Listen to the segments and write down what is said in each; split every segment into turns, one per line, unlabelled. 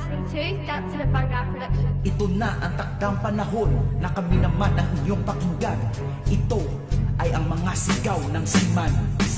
listening to Dancing at Vanguard Production.
Ito na ang takdang panahon na kami naman ang inyong pakinggan. Ito ay ang mga sigaw ng seaman.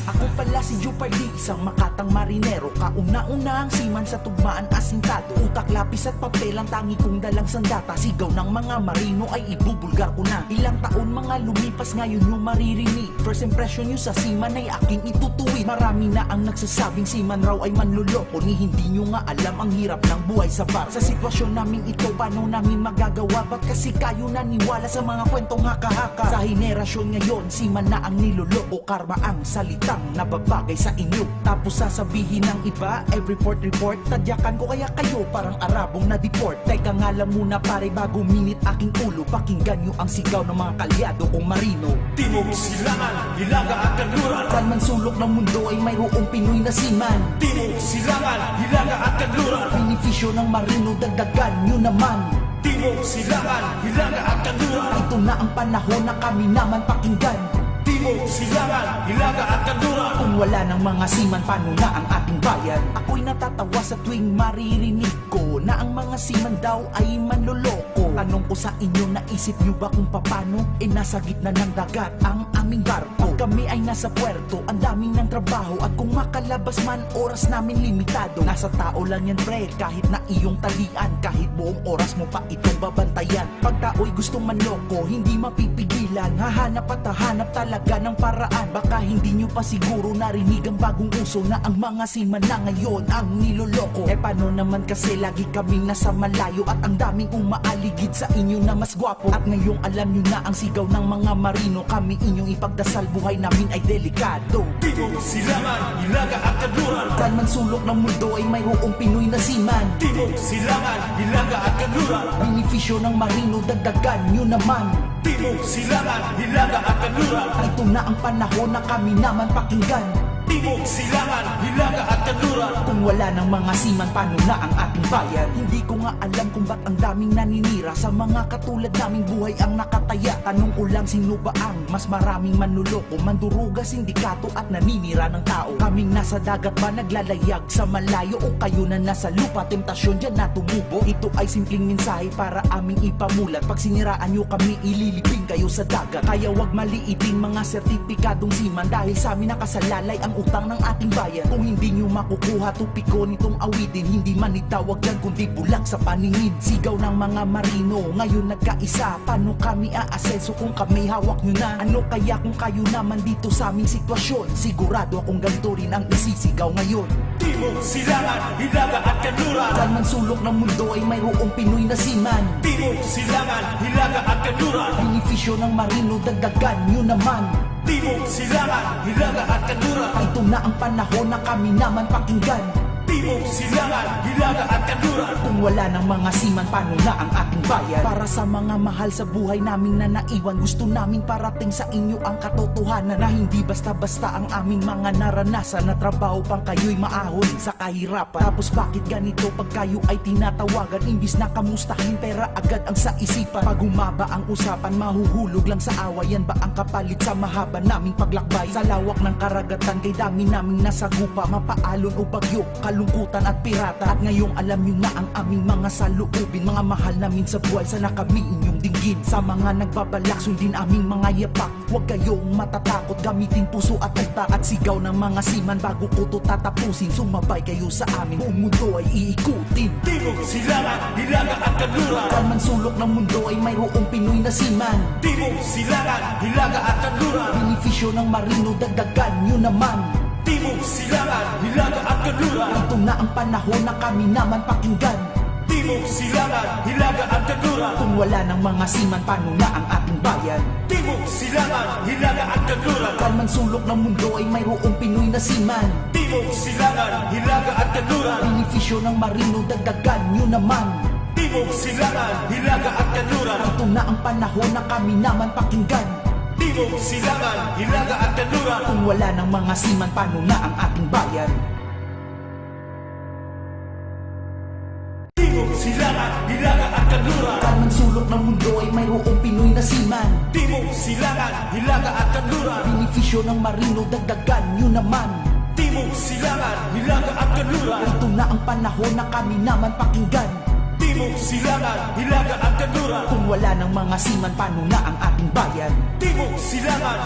Ako pala si Jupardi, isang makatang marinero. Kauna-una ang seaman sa tugmaan asintado. Utak, lapis at papel ang tangi kong dalang sandata. Sigaw ng mga marino ay ibubulgar ko na. Ilang taon mga lumipas, ngayon nyo maririnig. First impression nyo sa seaman ay aking itutuwid. Marami na ang nagsasabing seaman raw ay manluloko. Ni hindi nyo nga alam ang hirap ng buhay sa bar. Sa sitwasyon namin ito, paano namin magagawa? Ba't kasi kayo naniwala sa mga kwentong haka-haka? Sa henerasyon ngayon, seaman na ang niloloko. Karma ang salitang nababagay sa inyo. Tapos sasabihin ng iba, report, tadyakan ko kaya kayo parang Arabong na-deport. Teka nga lang muna pare, bago minit aking ulo. Pakinggan nyo ang sigaw ng mga kalyado kong marino.
Timog, Silangan, Hilaga at Kanluran.
Saan man sulok ng mundo ay mayroong Pinoy na seaman.
Timog, Silangan, Hilaga at Kanluran.
Benepisyo ng marino, dagdagan nyo naman.
Timog, Silangan, Hilaga at Kanluran.
Ito na ang panahon na kami naman pakinggan.
Timog, Silangan, Hilaga at Kanluran.
Kung wala ng mga seaman, paano na ang ating bayan? Ako'y natatawa sa tuwing maririnig ko na ang mga seaman daw ay manloloko. Tanong ko sa inyo, naisip nyo ba kung papano? Nasa gitna ng dagat ang aming barko. Kami ay nasa puerto, ang daming ng trabaho. At kung makalabas man, oras namin limitado. Nasa tao lang yan pre, kahit na iyong talian. Kahit buong oras mo pa itong babantayan. Pag tao'y gustong manloko, hindi mapipigilan. Hahanap at hahanap talaga ng paraan. Baka hindi nyo pa siguro narinig ang bagong uso na ang mga seaman na ngayon ang niloloko. Paano naman kasi lagi kaming nasa malayo at ang daming umaaligid sa inyo na mas gwapo. At ngayong alam nyo na ang sigaw ng mga marino. Kami inyong ipagdasal, buhay namin ay delikado.
Timog, Silangan, Hilaga at Kanluran.
Saan man sulok ng mundo ay mayroong Pinoy na seaman.
Timog, Silangan, Hilaga at Kanluran.
Benepisyo ng marino, dagdagan nyo naman.
Timog, Silangan, Hilaga at Kanluran.
Ito na ang panahon na kami naman pakinggan.
Timog, Silangan, Hilaga at Kanluran.
Kung wala ng mga seaman, paano na ang ating bayan? Hindi ko nga alam kung ba't ang daming naninira. Sa mga katulad naming buhay ang nakataya. Tanong ko lang, sino ba ang mas maraming manluloko? Manduruga, sindikato at naninira ng tao. Kaming nasa dagat ba naglalayag sa malayo? O kayo na nasa lupa, temptasyon dyan na tumubo? Ito ay simpleng mensahe para aming ipamulat. Pag siniraan nyo kami, ililibing kayo sa dagat. Kaya wag maliitin mga sertipikadong seaman. Dahil sa amin nakasalalay ang utang ng ating bayan. Kung hindi nyo makukuha tupiko nitong awitin, hindi man itawag yan kundi bulag sa paningin. Sigaw ng mga marino, ngayon nagkaisa. Paano kami aasenso kung kami hawak nyo na? Ano kaya kung kayo naman dito sa aming sitwasyon? Sigurado akong ganito rin ang isisigaw ngayon.
Timog, Silangan, Hilaga at Kanluran.
Saan man sulok ng mundo ay mayroong Pinoy na seaman.
Timog, Silangan, Hilaga at Kanluran.
Benepisyo ng marino, dagdagan nyo naman.
Timog, Silangan, Hilaga at Kanluran.
Ito na ang panahon na kami naman pakinggan.
Timog, Silangan, Hilaga at Kanluran.
Kung wala ng mga seaman, paano na ang ating bayan? Para sa mga mahal sa buhay namin na naiwan, gusto naming parating sa inyo ang katotohanan na hindi basta-basta ang aming mga naranasan. Na trabaho pang kayo'y maahon sa kahirapan. Tapos bakit ganito pag kayo ay tinatawagan? Imbis na kamustahin, pera agad ang sa isipan. Pag humaba ang usapan, mahuhulog lang sa awayan. Ba ang kapalit sa mahaba naming paglakbay? Sa lawak ng karagatan, kay dami naming nasagupa. Mapaalon o bagyo, kalungkutan at pirata. At ngayong alam nyo na ang aming mga saloobin. Mga mahal namin sa buhay, sana kami inyong dinggin. Sa mga nagbabalak, sundin aming mga yapak. Huwag kayong matatakot, gamitin puso at utak. At sigaw ng mga seaman, bago ko to tatapusin. Sumabay kayo sa amin, buong mundo ay iikutin.
Timog, Silangan, Hilaga at Kanluran.
Saan man sulok ng mundo ay mayroong Pinoy na seaman.
Timog, Silangan, Hilaga at Kanluran.
Benepisyo ng marino, dagdagan nyo naman.
Timog, Silangan, Hilaga at Kanluran.
Ito na ang panahon na kami naman pakinggan.
Timog, Silangan, Hilaga at Kanluran.
Kung wala ng mga seaman, paano na ang ating bayan?
Timog, Silangan, Hilaga at Kanluran.
Saan man sulok ng mundo ay mayroong Pinoy na seaman.
Timog, Silangan, Hilaga at Kanluran.
Benepisyo ng marino, dagdagan nyo naman.
Timog, Silangan, Hilaga at Kanluran.
Ito na ang panahon na kami naman pakinggan.
Timog, Silangan, Hilaga at Kanluran.
Kung wala ng mga seaman, paano na ang ating bayan?
Timog, Silangan, Hilaga at Kanluran.
Saan man sulok ng mundo ay mayroong Pinoy na seaman.
Timog, Silangan, Hilaga at Kanluran.
Benepisyo ng marino, dagdagan nyo naman.
Timog, Silangan, Hilaga at Kanluran.
Ito na ang panahon na kami naman pakinggan.
Timog Silangan, Hilaga at Kanluran.
Kung wala ng mga seaman, paano na ang ating bayan?
Timog Silangan.